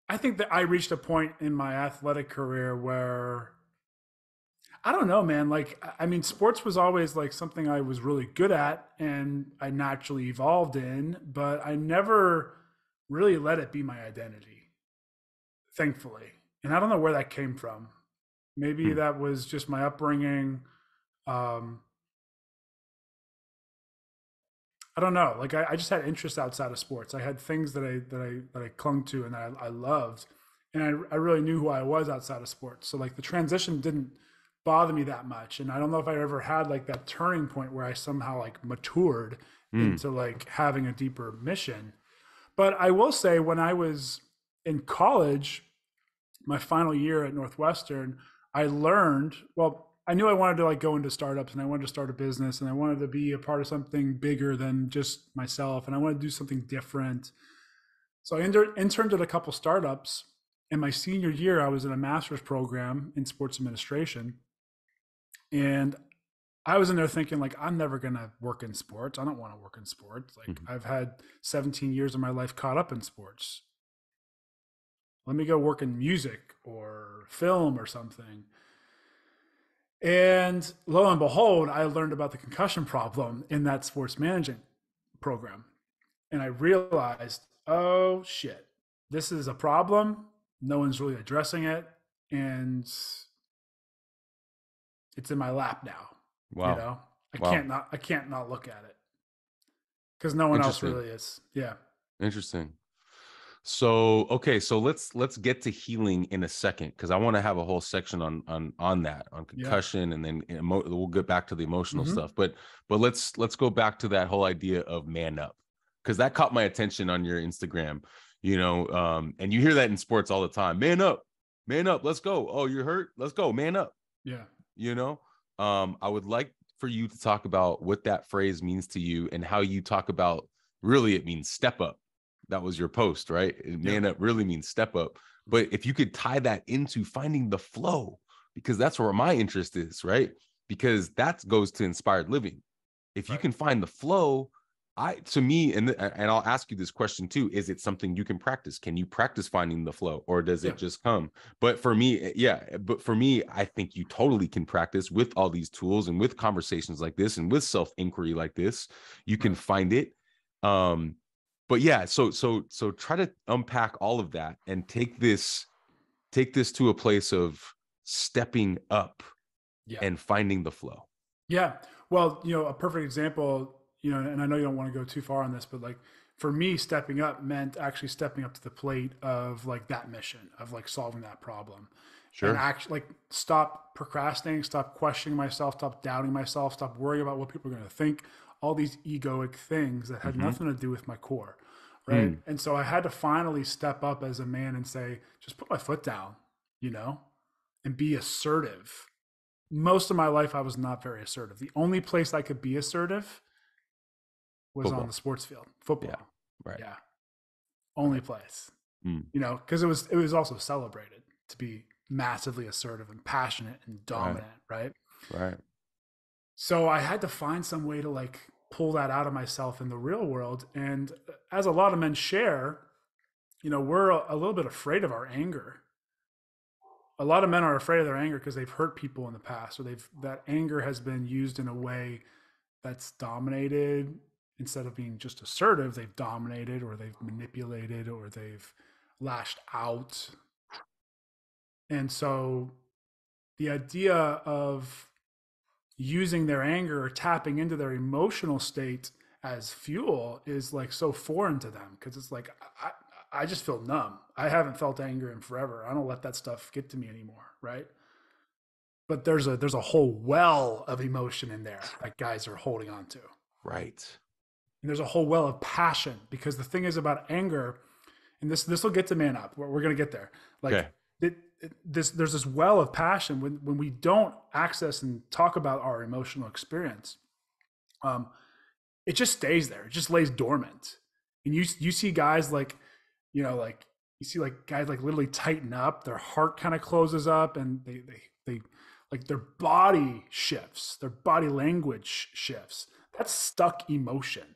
I think that I reached a point in my athletic career where I don't know, man. Like, I mean, sports was always like something I was really good at and I naturally evolved in, but I never really let it be my identity, thankfully. And I don't know where that came from. Maybe Hmm. that was just my upbringing. Um, I don't know. Like I just had interests outside of sports. I had things that I clung to and that I loved, and I really knew who I was outside of sports. So like the transition didn't bother me that much, and I don't know if I ever had like that turning point where I somehow like matured Hmm. into like having a deeper mission. But I will say when I was in college, my final year at Northwestern, I learned, well, I knew I wanted to like go into startups and I wanted to start a business and I wanted to be a part of something bigger than just myself and I wanted to do something different. So I interned at a couple startups. In my senior year, I was in a master's program in sports administration. And I was in there thinking, like, I'm never going to work in sports. I don't want to work in sports. Like, Hmm. I've had 17 years of my life caught up in sports. Let me go work in music or film or something. And lo and behold, I learned about the concussion problem in that sports management program. And I realized, oh shit, this is a problem. No one's really addressing it. And it's in my lap now. You Wow. know, Wow. I can't not look at it because no one else Interesting. really is. Yeah. Interesting. So, okay, so let's get to healing in a second because I want to have a whole section on that, on Yeah. concussion, and then we'll get back to the emotional Mm-hmm. stuff. But let's go back to that whole idea of man up because that caught my attention on your Instagram. And you hear that in sports all the time. Man up, let's go. Oh, you're hurt, let's go, man up. Yeah. You know, I would like for you to talk about what that phrase means to you and how you talk about really it means step up. That was your post, right? Yeah. Man up really means step up. But if you could tie that into finding the flow, because that's where my interest is, right? Because that goes to inspired living. If you Right. can find the flow, to me, and I'll ask you this question too: is it something you can practice? Can you practice finding the flow, or does Yeah. it just come? But for me, yeah. But for me, I think you totally can practice with all these tools and with conversations like this and with self inquiry like this. You can Right. find it. Um, but yeah, so try to unpack all of that and take this to a place of stepping up Yeah. and finding the flow. Yeah. Well, a perfect example, and I know you don't want to go too far on this, but like for me, stepping up meant actually stepping up to the plate of like that mission of like solving that problem and Sure. actually like stop procrastinating, stop questioning myself, stop doubting myself, stop worrying about what people are going to think, all these egoic things that had Mm-hmm. nothing to do with my core. Right. Mm. And so I had to finally step up as a man and say, just put my foot down, you know, and be assertive. Most of my life I was not very assertive. The only place I could be assertive was on the Football. sports field, Yeah. football. Right. Yeah. only place, Mm. you know, because it was also celebrated to be massively assertive and passionate and Right. dominant, right? Right. So I had to find some way to like pull that out of myself in the real world. And as a lot of men share, you know, we're a little bit afraid of our anger. A lot of men are afraid of their anger because they've hurt people in the past, or that anger has been used in a way that's dominated. Instead of being just assertive, they've dominated, or they've manipulated, or they've lashed out. And so the idea of using their anger or tapping into their emotional state as fuel is like so foreign to them, because it's like I just feel numb. I haven't felt anger in forever. I don't let that stuff get to me anymore, right? But there's a whole well of emotion in there that guys are holding on to. Right. And there's a whole well of passion, because the thing is about anger, and this will get to man up. We're going to get there. Like Okay. there's this well of passion when we don't access and talk about our emotional experience. It just stays there. It just lays dormant. And you see guys like, you know, like you see like guys like literally tighten up. Their heart kind of closes up, and they like their body shifts. Their body language shifts. That's stuck emotion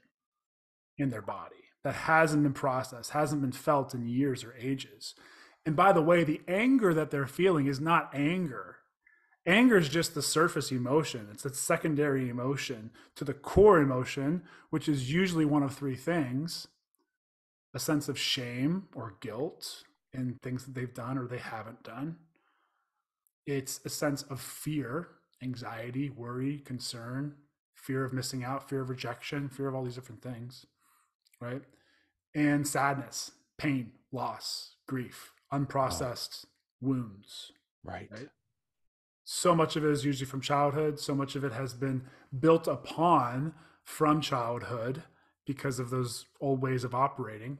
in their body that hasn't been processed, hasn't been felt in years or ages. And by the way, the anger that they're feeling is not anger. Anger is just the surface emotion. It's a secondary emotion to the core emotion, which is usually one of three things: a sense of shame or guilt in things that they've done or they haven't done. It's a sense of fear, anxiety, worry, concern, fear of missing out, fear of rejection, fear of all these different things, right? And sadness, pain, loss, grief, Oh, unprocessed wounds, right. right? So much of it is usually from childhood. So much of it has been built upon from childhood because of those old ways of operating.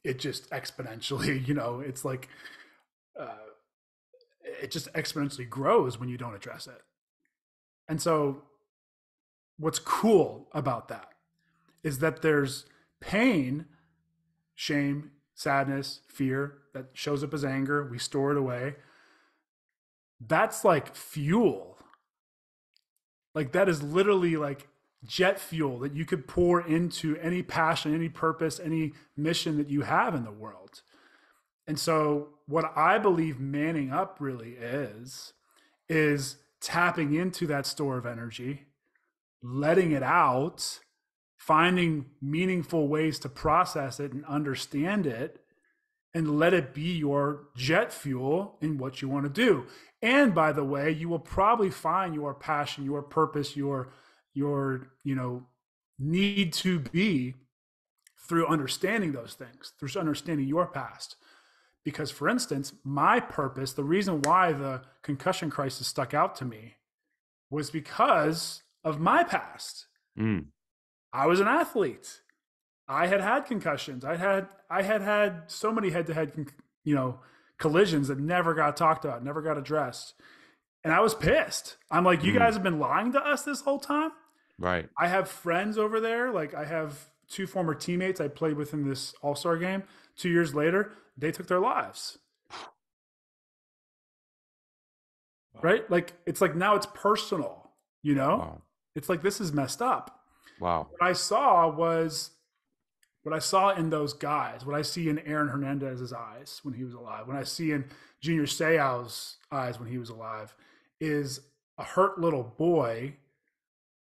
It just exponentially, you know, it's like uh, it just exponentially grows when you don't address it. And so, what's cool about that is that there's pain, shame, sadness, fear that shows up as anger. We store it away. That's like fuel. Like that is literally like jet fuel that you could pour into any passion, any purpose, any mission that you have in the world. And so what I believe manning up really is tapping into that store of energy, letting it out, finding meaningful ways to process it and understand it, and let it be your jet fuel in what you want to do. And by the way, you will probably find your passion, your purpose, your need to be through understanding those things, through understanding your past. Because for instance, my purpose, the reason why the concussion crisis stuck out to me was because of my past. Mm. I was an athlete. I had had concussions. I had so many head-to-head, collisions that never got talked about, never got addressed. And I was pissed. I'm like, you guys Mm. have been lying to us this whole time. Right. I have friends over there. Like I have two former teammates I played with in this All-Star game. 2 years later, they took their lives. Wow. Right? Like it's like now it's personal, you know? Wow. It's like this is messed up. Wow. What I saw in those guys, what I see in Aaron Hernandez's eyes when he was alive, when I see in Junior Seau's eyes when he was alive, is a hurt little boy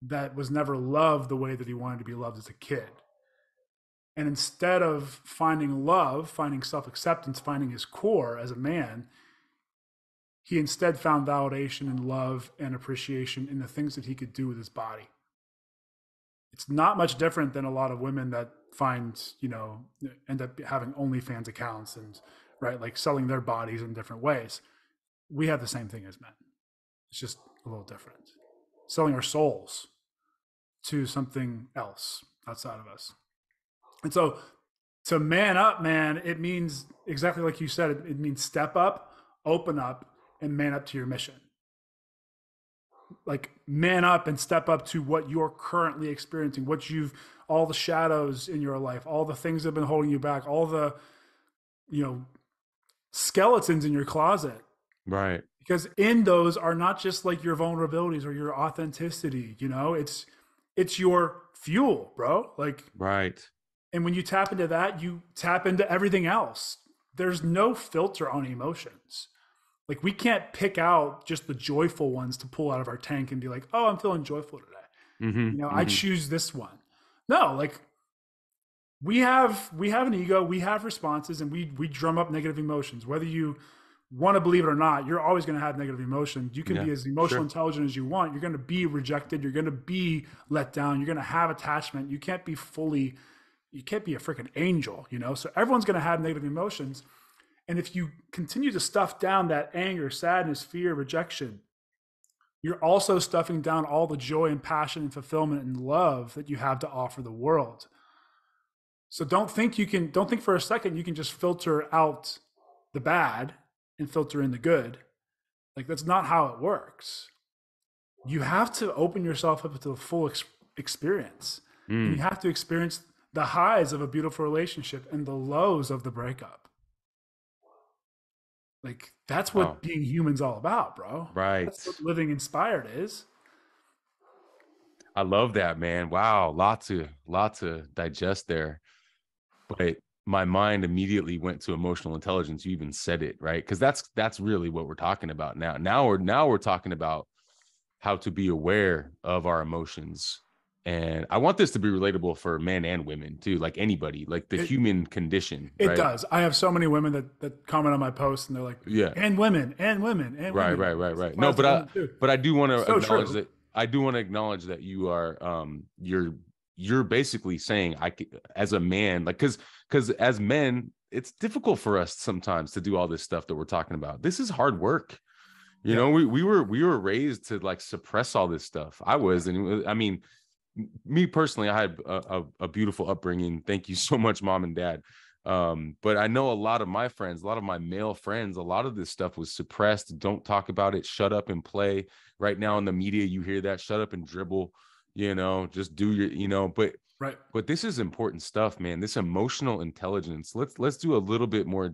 that was never loved the way that he wanted to be loved as a kid. And instead of finding love, finding self acceptance, finding his core as a man, he instead found validation and love and appreciation in the things that he could do with his body. It's not much different than a lot of women that find, end up having OnlyFans accounts and, right, like selling their bodies in different ways. We have the same thing as men. It's just a little different. Selling our souls to something else outside of us. And so to man up, man, it means exactly like you said, it means step up, open up, and man up to your mission. Like man up and step up to what you're currently experiencing, what you've all the shadows in your life, all the things that have been holding you back, all the, skeletons in your closet. Right. Because in those are not just like your vulnerabilities or your authenticity, it's your fuel, bro. Like, Right. and when you tap into that, you tap into everything else. There's no filter on emotions. Like, we can't pick out just the joyful ones to pull out of our tank and be like, oh, I'm feeling joyful today. I choose this one. No, like, we have an ego, we have responses, and we drum up negative emotions. Whether you want to believe it or not, you're always going to have negative emotions. You can be as emotional intelligent as you want. You're going to be rejected. You're going to be let down. You're going to have attachment. You can't be a freaking angel, So everyone's going to have negative emotions. And if you continue to stuff down that anger, sadness, fear, rejection, you're also stuffing down all the joy and passion and fulfillment and love that you have to offer the world. So don't think for a second you can just filter out the bad and filter in the good. Like, that's not how it works. You have to open yourself up to the full experience. And you have to experience the highs of a beautiful relationship and the lows of the breakup. Like, that's what being human's all about, bro. Right. That's what living inspired is. I love that, man. Wow. Lot to digest there. But my mind immediately went to emotional intelligence. You even said it, right? Because that's really what we're talking about now. Now we're talking about how to be aware of our emotions. And I want this to be relatable for men and women too, like anybody, like the human condition. It does. I have so many women that comment on my posts and they're like, and women, and women, and women. Right. No, but I do want to acknowledge that. I do want to acknowledge that you are, you're basically saying as a man, like, because as men, it's difficult for us sometimes to do all this stuff that we're talking about. This is hard work. We were raised to like suppress all this stuff. I was, and I mean, me personally, I had a beautiful upbringing. Thank you so much, mom and dad. But I know a lot of my friends, a lot of my male friends, a lot of this stuff was suppressed. Don't talk about it. Shut up and play. Right now in the media, you hear that. Shut up and dribble. Just do your, but this is important stuff, man. This emotional intelligence. Let's do a little bit more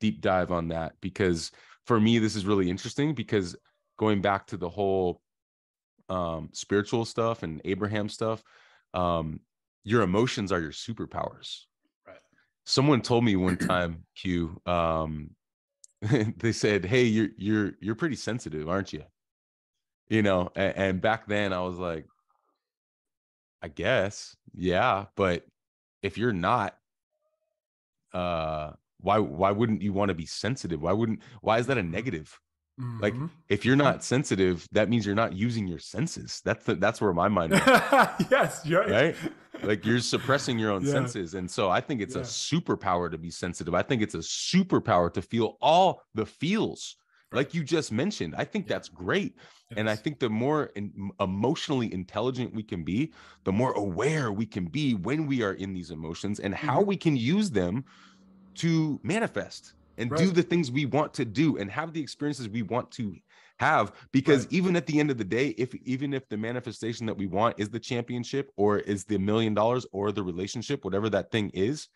deep dive on that, because for me, this is really interesting, because going back to the whole spiritual stuff and Abraham stuff, your emotions are your superpowers. Right. Someone told me one time, Q, they said, hey, you're pretty sensitive, aren't you? And back then I was like, I guess, yeah, but if you're not, why wouldn't you want to be sensitive? Why is that a negative? Like, if you're not sensitive, that means you're not using your senses. That's where my mind went. Yes, right? Like, you're suppressing your own senses. And so I think it's a superpower to be sensitive. I think it's a superpower to feel all the feels, like you just mentioned. I think that's great. And I think the more emotionally intelligent we can be, the more aware we can be when we are in these emotions, and how we can use them to manifest and do the things we want to do and have the experiences we want to have. Because even at the end of the day, even if the manifestation that we want is the championship, or is the $1 million, or the relationship, whatever that thing is,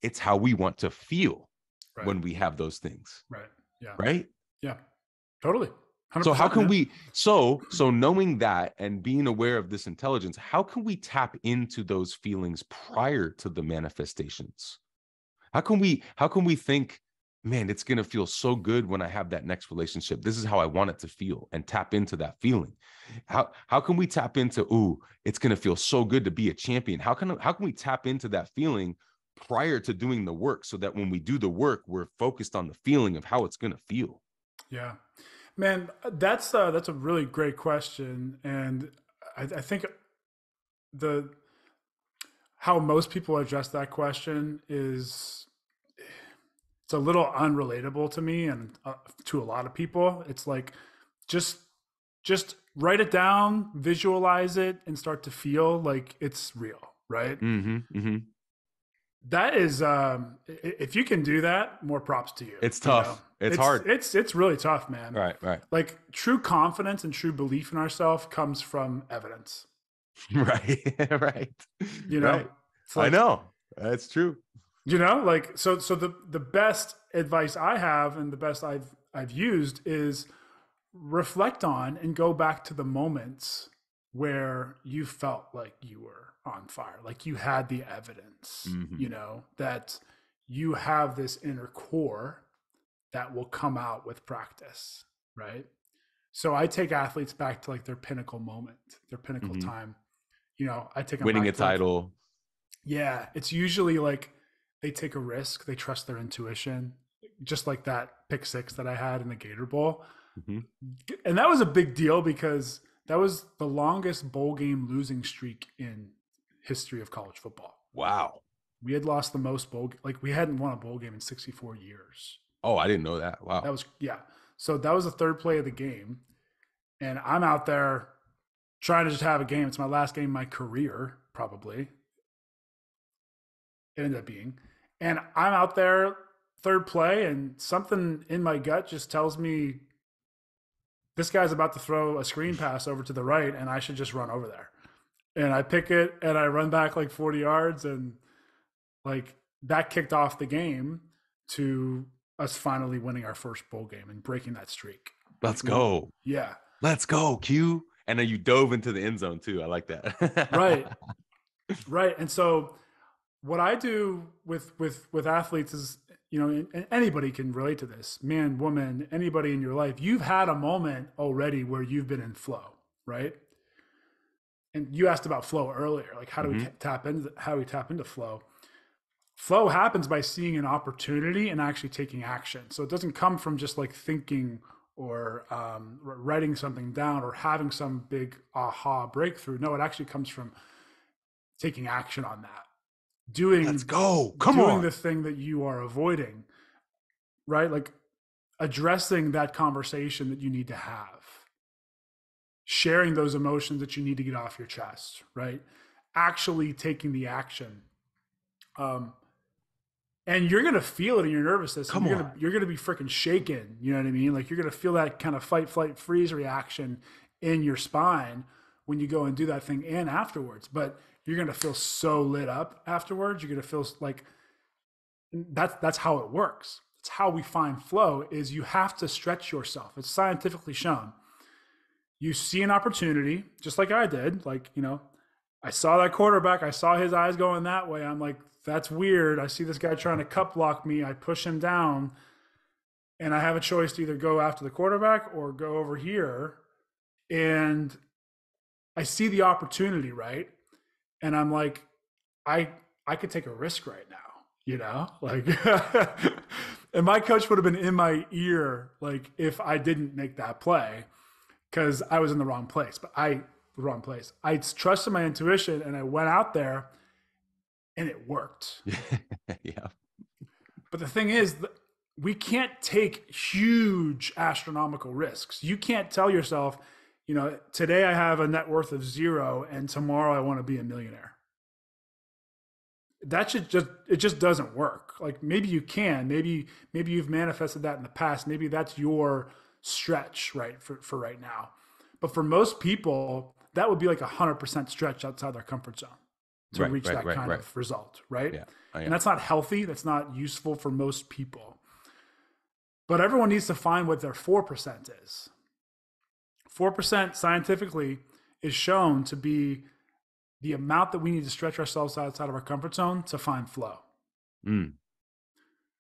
it's how we want to feel when we have those things. Right. Yeah. Right. Yeah. Totally. So how can we, so knowing that and being aware of this intelligence, how can we tap into those feelings prior to the manifestations? How can we think, man, it's going to feel so good when I have that next relationship. This is how I want it to feel, and tap into that feeling. How can we tap into, ooh, it's going to feel so good to be a champion? How can we tap into that feeling prior to doing the work, so that when we do the work, we're focused on the feeling of how it's going to feel? Yeah, man, that's a really great question. And I think how most people address that question is, it's a little unrelatable to me, and to a lot of people. It's like, just write it down, visualize it, and start to feel like it's real, right? That is, if you can do that, more props to you. It's tough. It's hard. It's really tough, man. Right. Like, true confidence and true belief in ourselves comes from evidence. Right. Right. You know, Right. it's I like, know. That's true. like, so the best advice I have and the best I've used is reflect on and go back to the moments where you felt like you were on fire, like you had the evidence, Hmm. that you have this inner core that will come out with practice, right? So I take athletes back to like their pinnacle moment, their pinnacle Hmm. time. I take them Winning a back to like, title. yeah, it's usually like they take a risk, they trust their intuition, just like that pick six that I had in the Gator Bowl. Hmm. And that was a big deal because that was the longest bowl game losing streak in history of college football. Wow. We had lost the most like we hadn't won a bowl game in 64 years. Oh, I didn't know that. That Wow. was, yeah. So that was the third play of the game. And I'm out there trying to just have a game. It's my last game of my career, probably. It ended up being. And I'm out there, third play, and something in my gut just tells me this guy's about to throw a screen pass over to the right, and I should just run over there. And I pick it and I run back like 40 yards, and like that kicked off the game to us finally winning our first bowl game and breaking that streak. Let's Like go. yeah, Let's go, Q. And then you dove into the end zone too. I like right, that. right. And so what I do with athletes is, and anybody can relate to this, man, woman, anybody in your life. You've had a moment already where you've been in flow, right? And you asked about flow earlier, like how do we Hmm. tap into flow? Flow happens by seeing an opportunity and actually taking action. So it doesn't come from just like thinking or writing something down or having some big aha breakthrough. No, it actually comes from taking action on that, Let's doing go. Come doing on. the thing that you are avoiding, right? Like addressing that conversation that you need to have, sharing those emotions that you need to get off your chest, right? Actually taking the action. Um, and you're gonna feel it in your nervous system. Come You're on. gonna you're gonna be freaking shaken. You know what I mean? Like you're gonna feel that kind of fight, flight, freeze reaction in your spine when you go and do that thing and afterwards. But you're gonna feel so lit up afterwards. You're gonna feel like that's how it works. It's how we find flow. Is you have to stretch yourself. It's scientifically shown. You see an opportunity, just like I did. Like I saw that quarterback. I saw his eyes going that way. I'm like, that's weird. I see this guy trying to cup block me. I push him down, and I have a choice to either go after the quarterback or go over here. And I see the opportunity, right? And I'm like, I I could take a risk right now, like and my coach would have been in my ear like if I didn't make that play because I was in the wrong place. But the wrong place. I trusted my intuition and I went out there and it worked. Yeah. But the thing is, we can't take huge astronomical risks. You can't tell yourself, today I have a net worth of zero and tomorrow I want to be a millionaire. That should just it just doesn't work. Like maybe you can, maybe you've manifested that in the past. Maybe that's your stretch, right, for right now. But for most people, that would be like 100% stretch outside their comfort zone to Right. reach Right. that Right. kind Right. of result, right? Yeah. I And am. that's not healthy. That's not useful for most people. But everyone needs to find what their 4% is. 4% scientifically is shown to be the amount that we need to stretch ourselves outside of our comfort zone to find flow. Mm.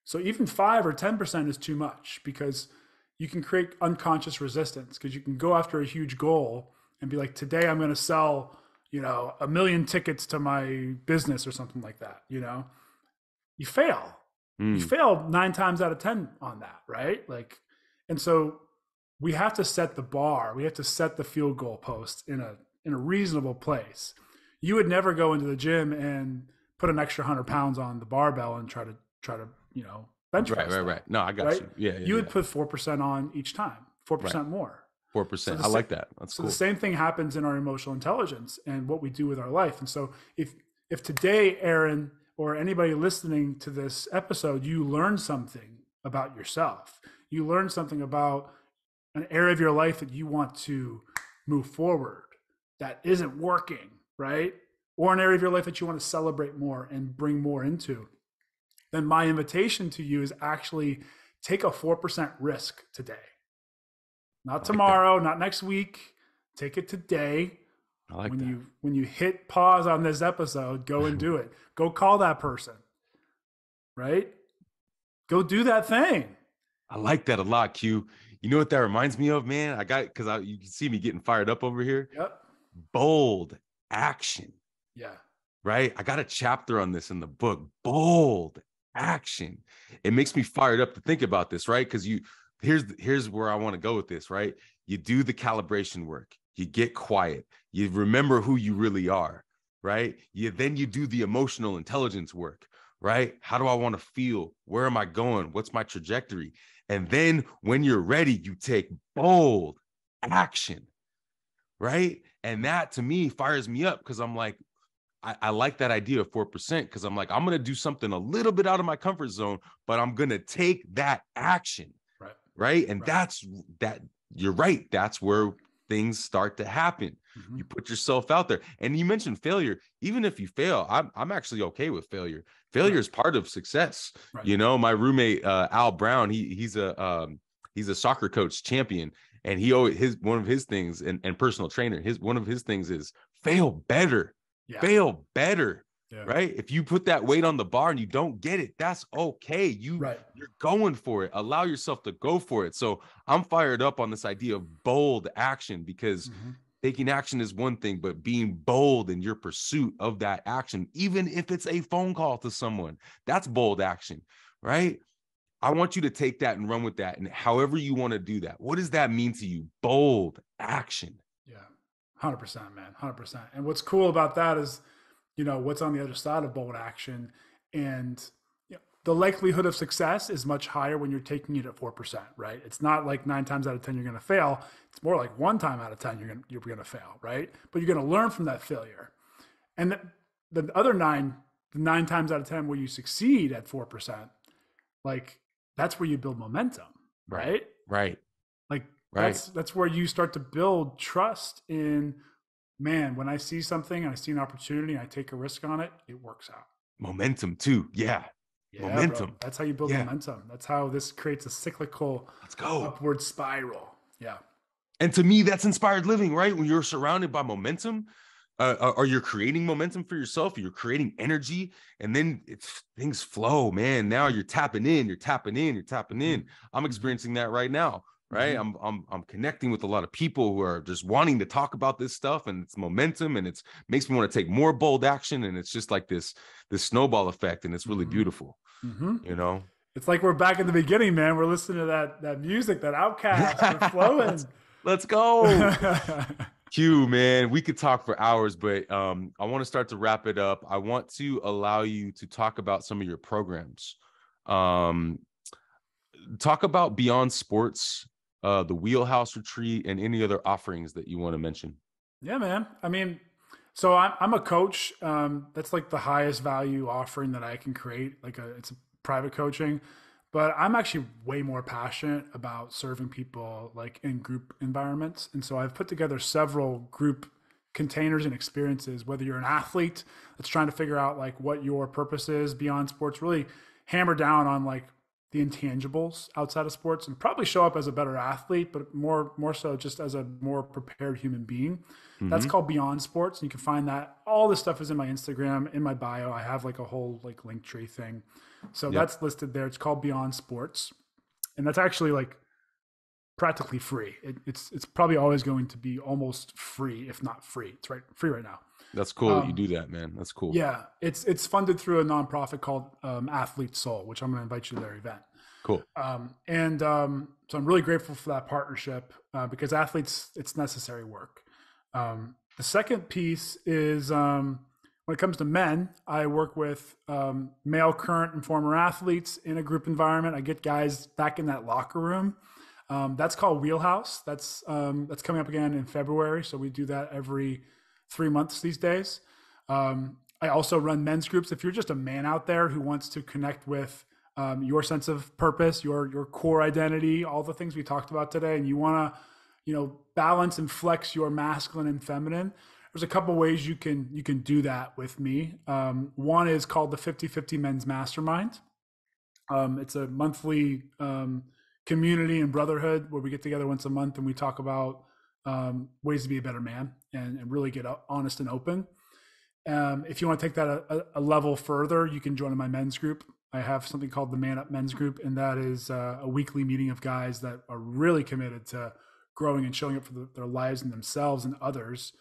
So even 5 or 10% is too much because you can create unconscious resistance because you can go after a huge goal and be like, today I'm going to sell, 1,000,000 tickets to my business or something like that. You fail. You Mm. fail 9 times out of 10 on that, right? Like, and so we have to set the bar. We have to set the field goal post in a reasonable place. You would never go into the gym and put an extra 100 pounds on the barbell and try to bench Right. press Right. that, Right. No, I got right? you. Yeah. Yeah. You would Yeah. put 4% on each time, four Right. percent more. So 4%. the I like that. That's so the cool. same thing happens in our emotional intelligence and what we do with our life. And so if today, Aaron, or anybody listening to this episode, you learn something about yourself, you learn something about an area of your life that you want to move forward that isn't working, right? Or an area of your life that you want to celebrate more and bring more into, then my invitation to you is actually take a 4% risk today. Not I like that. tomorrow, not next week. Take it today. I like When that. you hit pause on this episode, go and do it. Go call that person, right? Go do that thing. I like that a lot, Q. You know what that reminds me of, man? You can see me getting fired up over here. Yep. Bold action, Yeah. right? I got a chapter on this in the book. Bold action. It makes me fired up to think about this, right? Because here's where I want to go with this, right? You do the calibration work. You get quiet. You remember who you really are, right? Then you do the emotional intelligence work, right? How do I want to feel? Where am I going? What's my trajectory? And then when you're ready, you take bold action, right? And that to me fires me up because I'm like, I like that idea of 4% because I'm like, I'm going to do something a little bit out of my comfort zone, but I'm going to take that action. Right. Right. And that's that. You're right. That's where things start to happen. Mm-hmm. You put yourself out there. And you mentioned failure. Even if you fail, I'm actually okay with failure. Failure is part of success. Right. You know, my roommate, Al Brown, he's a soccer coach champion. And he always, one of his things and personal trainer, one of his things is fail better. Yeah. Fail better. Yeah. Right. If you put that weight on the bar and you don't get it, that's okay. You're going for it. Allow yourself to go for it. So I'm fired up on this idea of bold action because taking action is one thing, but being bold in your pursuit of that action, even if it's a phone call to someone, that's bold action. Right. I want you to take that and run with that. And however you want to do that, what does that mean to you? Bold action. Yeah. 100%, man. 100%. And what's cool about that is, you know, what's on the other side of bold action. And you know, the likelihood of success is much higher when you're taking it at 4%, right? It's not like 9 times out of 10 you're going to fail. It's more like 1 time out of 10 you're going to fail, right? But you're going to learn from that failure. And the other 9 times out of 10 where you succeed at 4%, like that's where you build momentum, right? Right. Like that's where you start to build trust in, man, when I see something and I see an opportunity and I take a risk on it, it works out. Momentum too. Yeah. Momentum. Bro. That's how you build momentum. That's how this creates a cyclical upward spiral. Yeah. And to me, that's inspired living, right? When you're surrounded by momentum, or you're creating momentum for yourself, you're creating energy, and then things flow, man. Now you're tapping in. I'm experiencing that right now. Right. I'm connecting with a lot of people who are just wanting to talk about this stuff, and it's momentum, and it's makes me want to take more bold action. And it's just like this snowball effect. And it's really beautiful. You know, it's like we're back in the beginning, man. We're listening to that music, that Outcast. We're flowing. Let's go. Q, man, we could talk for hours, but I want to start to wrap it up. I want to allow you to talk about some of your programs. Talk about Beyond Sports, the Wheelhouse Retreat, and any other offerings that you want to mention. Yeah, man. I mean, so I'm a coach. That's like the highest value offering that I can create. It's a private coaching, but I'm actually way more passionate about serving people like in group environments. And so I've put together several group containers and experiences, whether you're an athlete that's trying to figure out like what your purpose is beyond sports, really hammer down on like the intangibles outside of sports and probably show up as a better athlete, but more so just as a more prepared human being. That's called Beyond Sports. And you can find that. All this stuff is in my Instagram, in my bio. I have like a whole like link tree thing. So that's listed there. It's called Beyond Sports. And that's actually like practically free. It's probably always going to be almost free, if not free. It's free right now. That's cool that you do that, man. That's cool. Yeah. It's funded through a nonprofit called Athlete Soul, which I'm going to invite you to their event. Cool. So I'm really grateful for that partnership because athletes, it's necessary work. The second piece is when it comes to men, I work with male current and former athletes in a group environment. I get guys back in that locker room. That's called Wheelhouse. That's coming up again in February. So we do that every 3 months these days. I also run men's groups. If you're just a man out there who wants to connect with your sense of purpose, your core identity, all the things we talked about today, and you want to, balance and flex your masculine and feminine, there's a couple ways you can do that with me. One is called the 50/50 Men's Mastermind. It's a monthly community and brotherhood where we get together once a month and we talk about ways to be a better man and really get honest and open. If you want to take that a level further, you can join my men's group. I have something called the Man Up Men's Group, and that is a weekly meeting of guys that are really committed to growing and showing up for their lives and themselves and others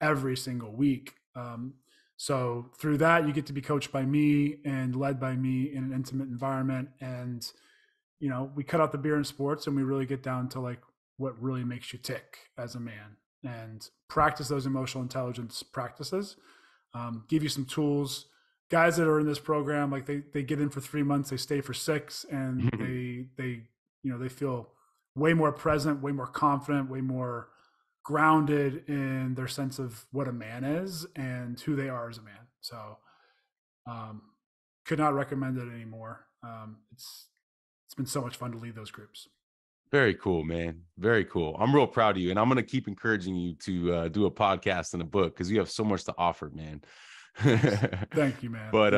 every single week. So through that, you get to be coached by me and led by me in an intimate environment. And, we cut out the beer and sports and we really get down to like what really makes you tick as a man and practice those emotional intelligence practices, give you some tools. Guys that are in this program, like they get in for 3 months, they stay for 6, and they feel way more present, way more confident, way more grounded in their sense of what a man is and who they are as a man. So could not recommend it anymore. It's been so much fun to lead those groups. Very cool, man. Very cool. I'm real proud of you. And I'm going to keep encouraging you to do a podcast and a book because you have so much to offer, man. Thank you, man. But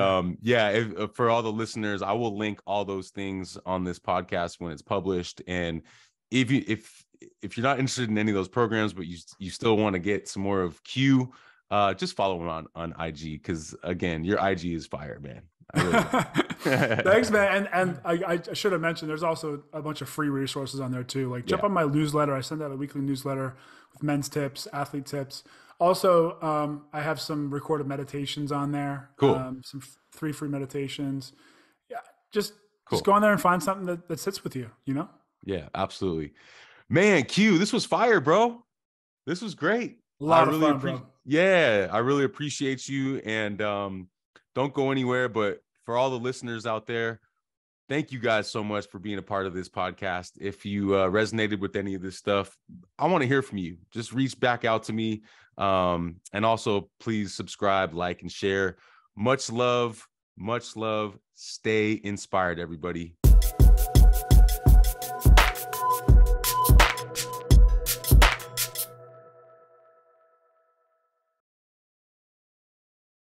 for all the listeners, I will link all those things on this podcast when it's published. And if you're not interested in any of those programs, but you still want to get some more of Q, just follow him on IG because again, your IG is fire, man. Thanks, man. And I should have mentioned there's also a bunch of free resources on there too. Like jump on my newsletter. I send out a weekly newsletter with men's tips, athlete tips. Also, I have some recorded meditations on there. Cool. Some 3 free meditations. Yeah, just go on there and find something that sits with you. Yeah, absolutely, man. Q, this was fire, bro. This was great. A lot of fun, bro. Yeah, I really appreciate you, and don't go anywhere. But for all the listeners out there, thank you guys so much for being a part of this podcast. If you resonated with any of this stuff, I want to hear from you. Just reach back out to me. And also please subscribe, like, and share. Much love. Stay inspired, everybody.